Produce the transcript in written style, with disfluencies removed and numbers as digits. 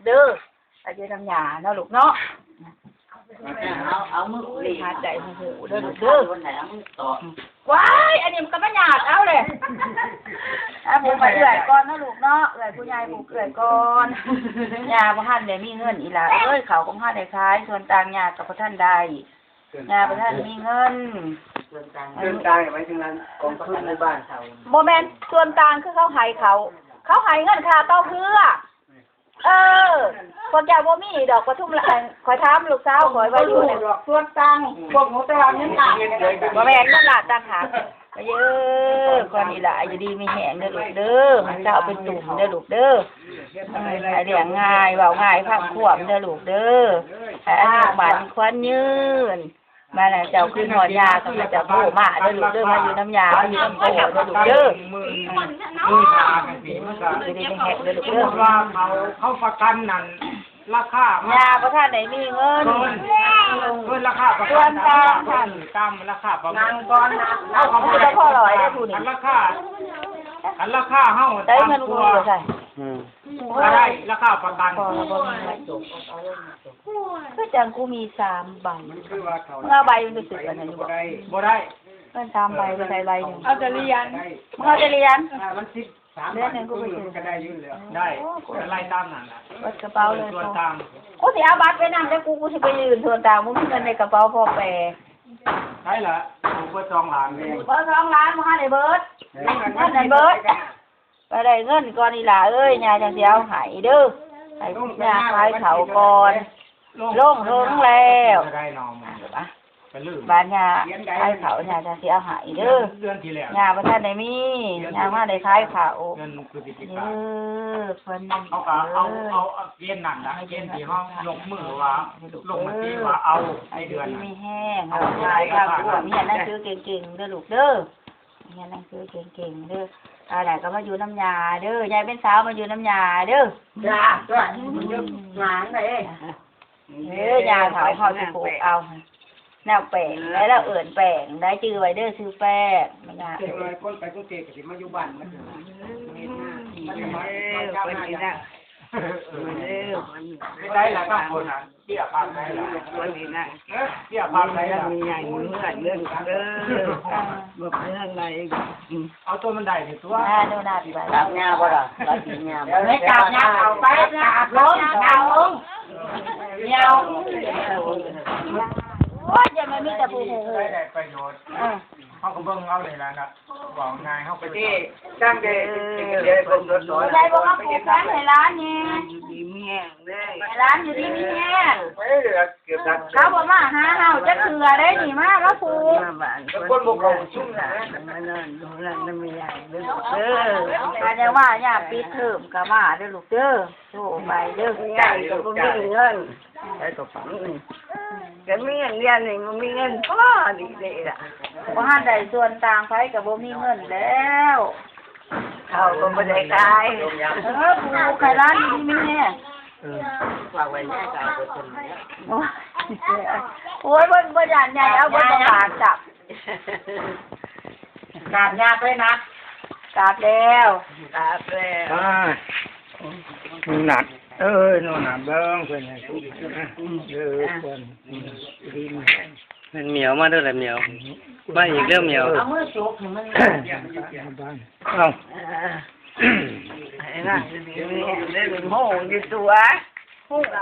เด้ออาจจะทำยาเนาะลูกเนาะเอามือเลย หาใจหูเด้อลูกเด้อ วันไหนเอามือต่อ ว้ายอันนี้มันก็ไม่หยาดเอาเลยผมไปเอื่อยก่อนนะลูกเนาะเอื่อยผู้ใหญ่ผูกเอื่อยก่อนยาพระท่านเดี๋ยวมีเงินอีหล่ะเอ้ยเขาของท่านได้ขายส่วนต่างยากับพระท่านได้ยาพระท่านมีเงิน เดินทางไปถึงนั้นกองทุนในบ้านเขา โมเมนต์ส่วนต่างคือเขาให้เขาให้เงินค่าต่อเพื่อคนยาบ่มีดอกปทุมละขอถามลูกสาวขอไว้อยู่ในส่วนต่างพวกหนูตะวันนี่ต่างโมเมนต์นั่นล่ะต่างหากเยอะคนนี้ล่ะอยู่ดีมีแหงเด้อลูกเด้อมันจะเอาเป็นตุ่มเด้อลูกเด้อไอเลี้ยงง่ายเบาง่ายพักขวบเด้อลูกเด้อไอ้ลูกบ้านควันยืนมาแล้วเจ้าขึ้นหอดยาก็มาจะโผล่มาเด้อลูกเด้อมาอยู่น้ำยาอยู่น้ำโผล่เด้อลูกเด้อมือตากันสีมันก็ อยู่ดีมีแหงเด้อลูก พู เด้อ ดว่าเขาประกันนั่นราคาย าพระท่านไหนมีเงิน เกินราคาประกันตามราคาประกันก่อนเอาของ คือพ่อลอยได้ผู้นี่ ราคาเฮา ได้เงินกูใช่ ก็ได้ราคาประกัน พอแล้วบ่มีเงินคือจังกูมี3 ใบ คือว่าเขา เมื่อใบมันไปสึกกันอยู่บ่ บ่ได้ เงิน3 ใบไปใส่ใบหนึ่ง เอาจะเรียน มึงเอาจะเรียน มัน13 เดือนนึงก็ได้อยู่แล้วได้ไล่ตามนั่นล่ะ วัดกระเป๋าเลย ส่วนตาม กูสิเอาบัตรไปนั่งแล้วกูสิไปยืนส่วนต่างมึงมีเงินในกระเป๋าพอแปร ใช่ละผมก็จองหลานเอง เบิร์ด2 ล้านมึงให้ได้เบิร์ดเงินได้เบิร์ดไปได้เงินก่อนนี่ล่ะเอ้ยยาจังสิเอาให้เด้อให้ยาขายเขาก่อนลงถึงแล้ว ได้น้องไปลืม บ้านยาขายเขายาจังสิเอาให้เด้อ เดือนที่แล้ว ยาบ่ทันได้มียามาได้ขายเขา เงินคือติด เอ ตาม เพิ่นนั่น เขาก็เอาเกณฑ์นั่นนะเกณฑ์ที่เขาลงมือว่าลงมาที่ว่าเอาในเดือน มีแห้งเอาขายข้าวตัวมีอันนั้นคือเก่งๆเด้อลูกเด้อมีอันนั้นคือเก่งๆเด้ออะไรก็มาอยู่น้ำยาเด้อยายเป็นสาวมาอยู่น้ำยาเด้อ จ้าจ้าหางเลย ยาเขาเขาสิปลูกเอาแนวแป้งแล้วเอิ่นแป้งได้ชื่อไว้เด้อชื่อแป้งมันยา คนไปกรุงเทพก็สิมาอยู่บ้านมัน คนนี้นะ ไม่ได้ละก็คนน่ะเที่ยพักได้ละ คนนี้นะ เที่ยพักได้ละ มีใหญ่เมื่อเรื่องเด้อบอกเรื่องอะไร เอาตัวมันได้ถึงตัว โดนาดีไป จับงาบ่ล่ะจับงา ไม่จับยาเอาไปจับลงจับลงเดียวโอ้ยยังไม่มีแต่ผู้หู ได้ประโยชน์เขาก็เบิ่งเอาเลยล่ะนะบอกง่ายเขาไป ที่จ้างเด็กเด็กคนรถสอน ยายบอกว่าปลูกร้านให้ร้านนี่ ดีแม่เลย ให้ร้านอยู่ที่นี่แห้ง ไม่เหลือเก็บดัก เขาบอกว่าหาเห่าจะเกลือได้ดีมากแล้วปลูก มาบ้าน คนบุกเขาชุ่มนะ มานั่นดูนั่นไม่ใหญ่เด้อ อาจจะว่าอย่าปิดเทอมกับมาเด้อลูกเด้อโทรไปเด้อ ใหญ่ก็มีเงินใช้ตัวฝังนี่ก็มีเงินเรียนนี่มันมีเงินพอดีเลยล่ะ บ่หันได้ส่วนต่างไผก็บ่มีเงินแล้ว เขาก็ไม่ได้ขาย ปลูกให้ร้านอยู่ที่นี่แห้ง ฝากไว้แม่ก็เอาไปคน โอ้ยเพิ่นย่านใหญ่เอาเพิ่นบ่ปากจับ กราบยาไปนะ กราบแล้ว ตาแปร หนักโน่นน่ะเบิ่งเพิ่นให้คน มันเหมียวมาด้วยแหละเหมียวมาอีกเรื่องเหมียว เอามือจุกให้มัน เอา ไอ้นั่นดีนี่ได้เป็นโหอยู่ตัว ฮู้ล่ะ